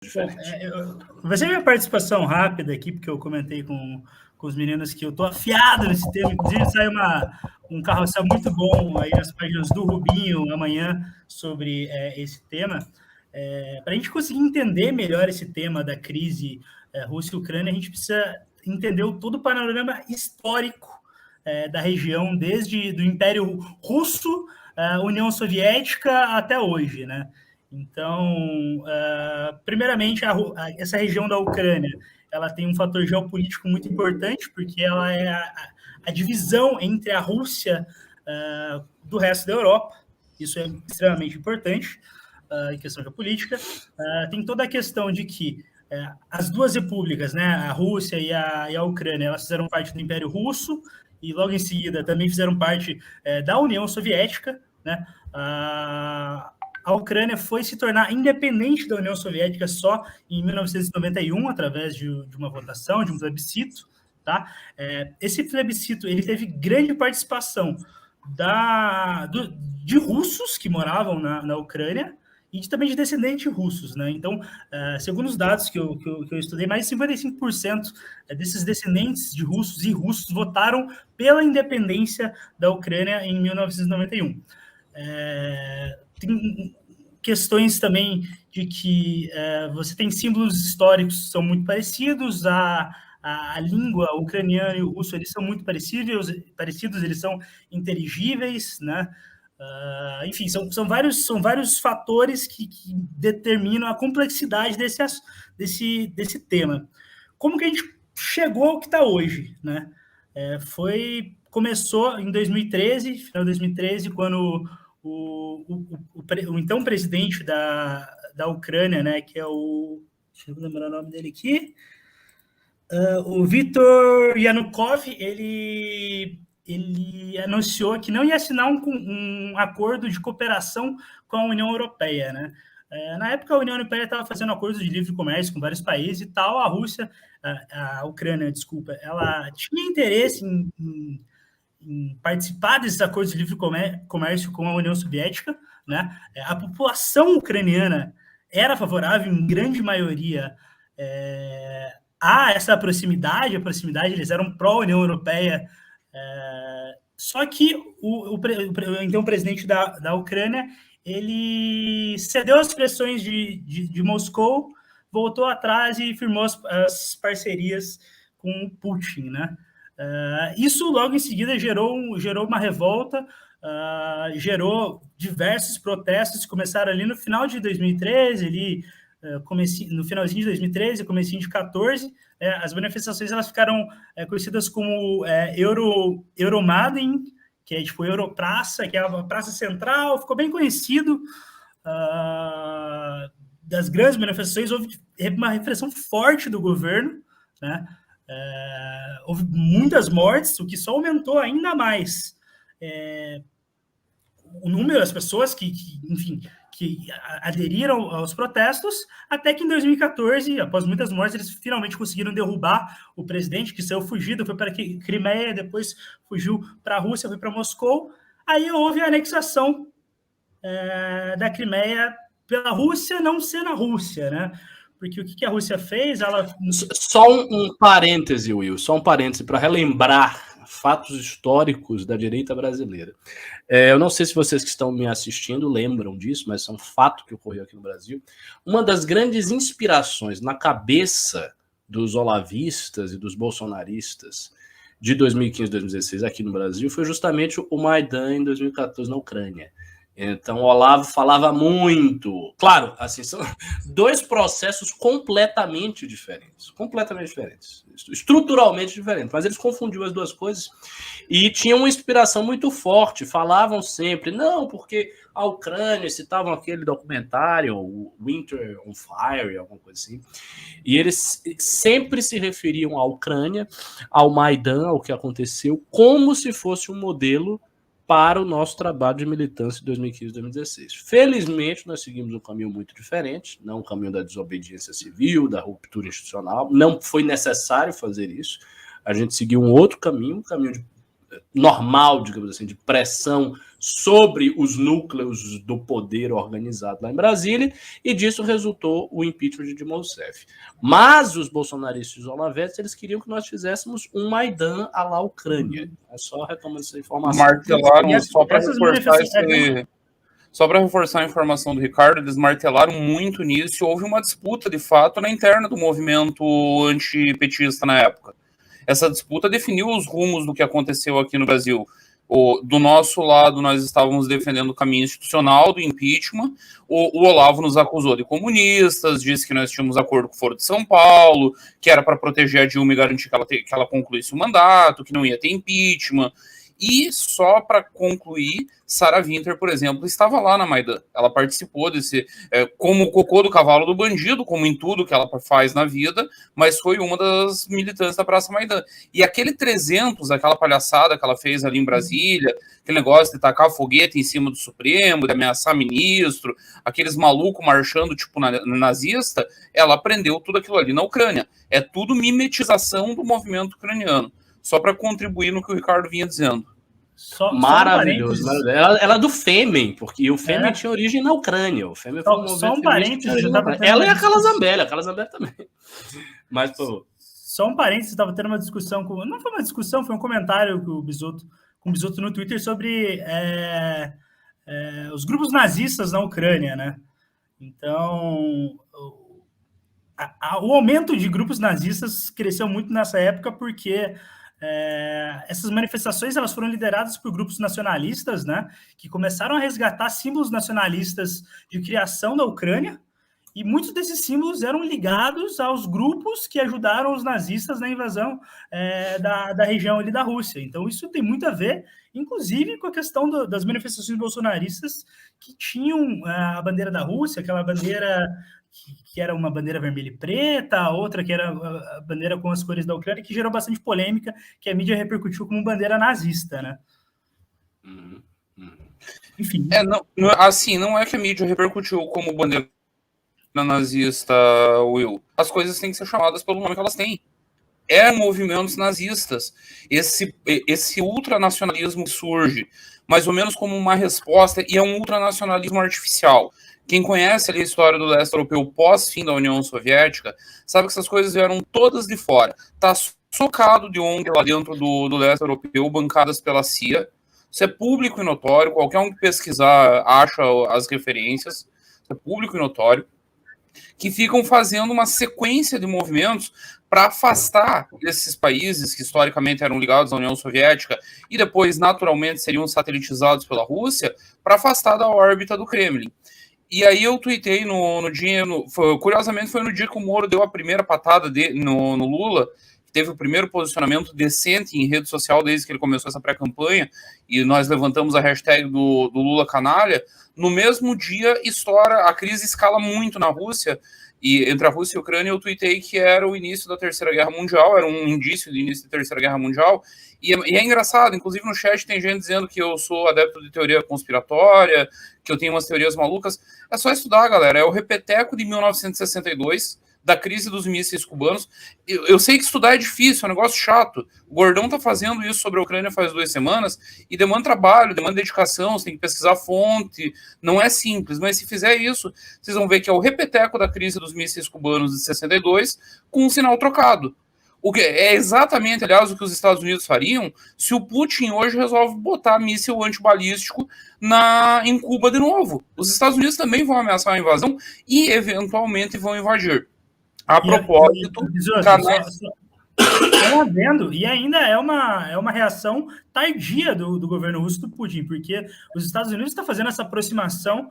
Bom, vai ser minha participação rápida aqui, porque eu comentei com os meninos que eu estou afiado nesse tema. Inclusive, sai um carrossel muito bom aí nas páginas do Rubinho amanhã sobre esse tema. Para a gente conseguir entender melhor esse tema da crise Rússia e Ucrânia, a gente precisa entender todo o panorama histórico da região, desde do Império Russo, União Soviética até hoje, né? Então, primeiramente, essa região da Ucrânia, ela tem um fator geopolítico muito importante, porque ela é a divisão entre a Rússia do resto da Europa. Isso é extremamente importante em questão geopolítica. Tem toda a questão de que as duas repúblicas, né, a Rússia e a Ucrânia, elas fizeram parte do Império Russo e logo em seguida também fizeram parte da União Soviética, né? A Ucrânia foi se tornar independente da União Soviética só em 1991, através de uma votação, de um plebiscito. Tá? Esse plebiscito ele teve grande participação de russos que moravam na Ucrânia e também de descendentes russos. Né? Então, segundo os dados que eu estudei, mais de 55% desses descendentes de russos e russos votaram pela independência da Ucrânia em 1991. Tem questões também de que você tem símbolos históricos que são muito parecidos, a língua ucraniana e o russo eles são muito parecidos, eles são inteligíveis, né? Enfim, são vários fatores que determinam a complexidade desse tema. Como que a gente chegou ao que está hoje, né? Começou em 2013, final de 2013, quando o então presidente da Ucrânia, né, que é deixa eu lembrar o nome dele aqui, o Viktor Yanukovych, ele anunciou que não ia assinar um acordo de cooperação com a União Europeia, né? Na época, a União Europeia estava fazendo acordos de livre comércio com vários países e tal. A Ucrânia, desculpa, ela tinha interesse em participar desses acordos de livre comércio com a União Soviética, né? A população ucraniana era favorável, em grande maioria, a essa proximidade, eles eram pró-União Europeia, só que então, o presidente da Ucrânia, ele cedeu às pressões de Moscou, voltou atrás e firmou as parcerias com o Putin, né? Isso logo em seguida gerou uma revolta, gerou diversos protestos que começaram ali no final de 2013, no finalzinho de 2013, comecinho de 2014. As manifestações elas ficaram conhecidas como Euromaidan, que é tipo Europraça, que é a praça central, ficou bem conhecido. Das grandes manifestações, houve uma repressão forte do governo, né? Houve muitas mortes, o que só aumentou ainda mais o número das pessoas que aderiram aos protestos, até que em 2014, após muitas mortes, eles finalmente conseguiram derrubar o presidente, que saiu fugido, foi para a Crimeia, depois fugiu para a Rússia, foi para Moscou. Aí houve a anexação da Crimeia pela Rússia, não sendo a Rússia, né? Porque o que a Rússia fez, Só um parêntese, Will, para relembrar fatos históricos da direita brasileira. Eu não sei se vocês que estão me assistindo lembram disso, mas é um fato que ocorreu aqui no Brasil. Uma das grandes inspirações na cabeça dos olavistas e dos bolsonaristas de 2015 e 2016 aqui no Brasil foi justamente o Maidan em 2014 na Ucrânia. Então, o Olavo falava muito. Claro, assim, são dois processos completamente diferentes, estruturalmente diferentes, mas eles confundiam as duas coisas e tinham uma inspiração muito forte. Falavam sempre, não, porque a Ucrânia, citavam aquele documentário, Winter on Fire, alguma coisa assim, e eles sempre se referiam à Ucrânia, ao Maidan, ao que aconteceu, como se fosse um modelo para o nosso trabalho de militância de 2015 e 2016. Felizmente, nós seguimos um caminho muito diferente, não o caminho da desobediência civil, da ruptura institucional, não foi necessário fazer isso, a gente seguiu um outro caminho, um caminho normal, digamos assim, de pressão sobre os núcleos do poder organizado lá em Brasília, e disso resultou o impeachment de Dilma Rousseff. Mas os bolsonaristas e os olavetes, eles queriam que nós fizéssemos um Maidan à la Ucrânia. É só retomando essa informação. Martelaram, só para reforçar a informação do Ricardo, eles martelaram muito nisso e houve uma disputa, de fato, na interna do movimento antipetista na época. Essa disputa definiu os rumos do que aconteceu aqui no Brasil. Do nosso lado, nós estávamos defendendo o caminho institucional do impeachment. O Olavo nos acusou de comunistas, disse que nós tínhamos acordo com o Foro de São Paulo, que era para proteger a Dilma e garantir que ela concluísse o mandato, que não ia ter impeachment. E só para concluir, Sarah Winter, por exemplo, estava lá na Maidan. Ela participou desse, como o cocô do cavalo do bandido, como em tudo que ela faz na vida, mas foi uma das militantes da Praça Maidan. E aquele 300, aquela palhaçada que ela fez ali em Brasília, aquele negócio de tacar foguete em cima do Supremo, de ameaçar ministro, aqueles malucos marchando tipo nazista, ela aprendeu tudo aquilo ali na Ucrânia. É tudo mimetização do movimento ucraniano. Só para contribuir no que o Ricardo vinha dizendo. Maravilhoso. Ela é do Fêmen, porque o Fêmen tinha origem na Ucrânia. O Fêmen foi só um parênteses. Ela é a Carla Zambelli também. Mas, pô... Só um parênteses, estava tendo uma discussão com... Não foi uma discussão, foi um comentário com o Bisotto no Twitter sobre os grupos nazistas na Ucrânia, né? Então, o aumento de grupos nazistas cresceu muito nessa época porque essas manifestações elas foram lideradas por grupos nacionalistas, né, que começaram a resgatar símbolos nacionalistas de criação da Ucrânia, e muitos desses símbolos eram ligados aos grupos que ajudaram os nazistas na invasão da região ali da Rússia. Então isso tem muito a ver, inclusive, com a questão das manifestações bolsonaristas que tinham a bandeira da Rússia, aquela bandeira que era uma bandeira vermelha e preta, a outra que era a bandeira com as cores da Ucrânia, que gerou bastante polêmica, que a mídia repercutiu como bandeira nazista, né? Enfim. Não é que a mídia repercutiu como bandeira nazista, Will. As coisas têm que ser chamadas pelo nome que elas têm. Eram movimentos nazistas. Esse ultranacionalismo surge mais ou menos como uma resposta, e é um ultranacionalismo artificial. Quem conhece ali a história do leste europeu pós-fim da União Soviética, sabe que essas coisas vieram todas de fora. Está socado de ONG lá dentro do leste europeu, bancadas pela CIA. Isso é público e notório, qualquer um que pesquisar acha as referências. Isso é público e notório. Que ficam fazendo uma sequência de movimentos para afastar esses países que historicamente eram ligados à União Soviética e depois, naturalmente, seriam satelitizados pela Rússia, para afastar da órbita do Kremlin. E aí eu tuitei no dia... curiosamente, foi no dia que o Moro deu a primeira patada no Lula, que teve o primeiro posicionamento decente em rede social desde que ele começou essa pré-campanha, e nós levantamos a hashtag do Lula canalha. No mesmo dia, a crise escala muito na Rússia, e entre a Rússia e a Ucrânia eu tuitei que era o início da Terceira Guerra Mundial, era um indício do início da Terceira Guerra Mundial, e é engraçado, inclusive no chat tem gente dizendo que eu sou adepto de teoria conspiratória, que eu tenho umas teorias malucas. É só estudar, galera, é o repeteco de 1962, da crise dos mísseis cubanos. Eu sei que estudar é difícil, é um negócio chato. O Gordão tá fazendo isso sobre a Ucrânia faz 2 semanas e demanda trabalho, demanda dedicação, você tem que pesquisar fonte, não é simples, mas se fizer isso, vocês vão ver que é o repeteco da crise dos mísseis cubanos de 62 com um sinal trocado. O que é exatamente, aliás, o que os Estados Unidos fariam se o Putin hoje resolve botar míssil antibalístico em Cuba de novo. Os Estados Unidos também vão ameaçar a invasão e, eventualmente, vão invadir. A propósito, e ainda é uma reação tardia do governo russo do Putin, porque os Estados Unidos estão fazendo essa aproximação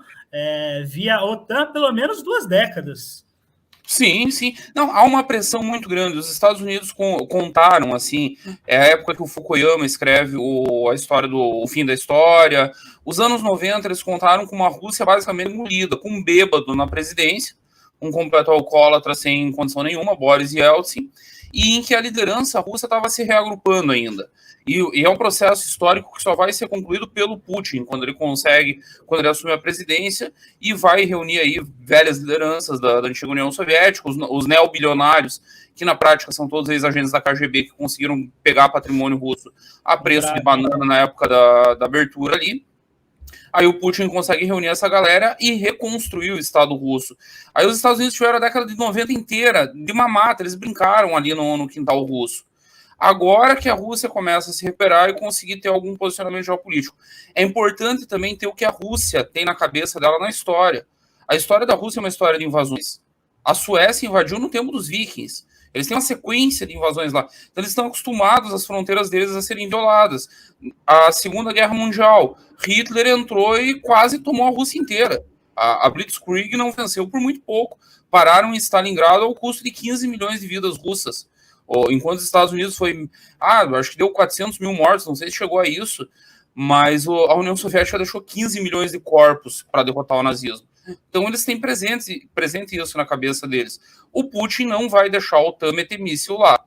via OTAN há pelo menos 2 décadas. Sim, sim. Não, há uma pressão muito grande. Os Estados Unidos contaram, assim, é a época que o Fukuyama escreve a história o fim da história. Os anos 90, eles contaram com uma Rússia basicamente engolida, com um bêbado na presidência, um completo alcoólatra sem condição nenhuma, Boris Yeltsin, e em que a liderança russa estava se reagrupando ainda. E é um processo histórico que só vai ser concluído pelo Putin, quando ele assume a presidência e vai reunir aí velhas lideranças da antiga União Soviética, os neobilionários, que na prática são todos ex-agentes da KGB que conseguiram pegar patrimônio russo a preço de banana na época da abertura ali. Aí o Putin consegue reunir essa galera e reconstruir o Estado russo. Aí os Estados Unidos tiveram a década de 90 inteira de mamata, eles brincaram ali no quintal russo. Agora que a Rússia começa a se recuperar e conseguir ter algum posicionamento geopolítico. É importante também ter o que a Rússia tem na cabeça dela na história. A história da Rússia é uma história de invasões. A Suécia invadiu no tempo dos vikings. Eles têm uma sequência de invasões lá. Então, eles estão acostumados as fronteiras deles a serem violadas. A Segunda Guerra Mundial, Hitler entrou e quase tomou a Rússia inteira. A Blitzkrieg não venceu por muito pouco. Pararam em Stalingrado ao custo de 15 milhões de vidas russas. Enquanto os Estados Unidos foi... acho que deu 400 mil mortos, não sei se chegou a isso, mas a União Soviética deixou 15 milhões de corpos para derrotar o nazismo. Então eles têm presente isso na cabeça deles. O Putin não vai deixar a OTAN meter míssil lá.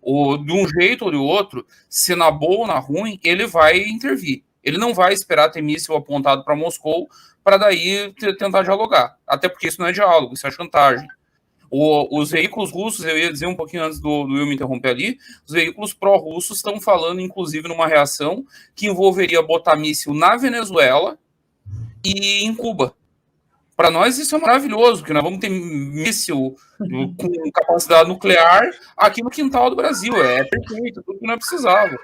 De um jeito ou de outro, se na boa ou na ruim, ele vai intervir. Ele não vai esperar ter míssil apontado para Moscou para daí tentar dialogar. Até porque isso não é diálogo, isso é chantagem. Os veículos russos, eu ia dizer um pouquinho antes do Will me interromper ali, os veículos pró-russos estão falando, inclusive, numa reação que envolveria botar míssil na Venezuela e em Cuba. Para nós isso é maravilhoso, porque nós vamos ter míssil com capacidade nuclear aqui no quintal do Brasil. É perfeito, tudo que nós precisávamos.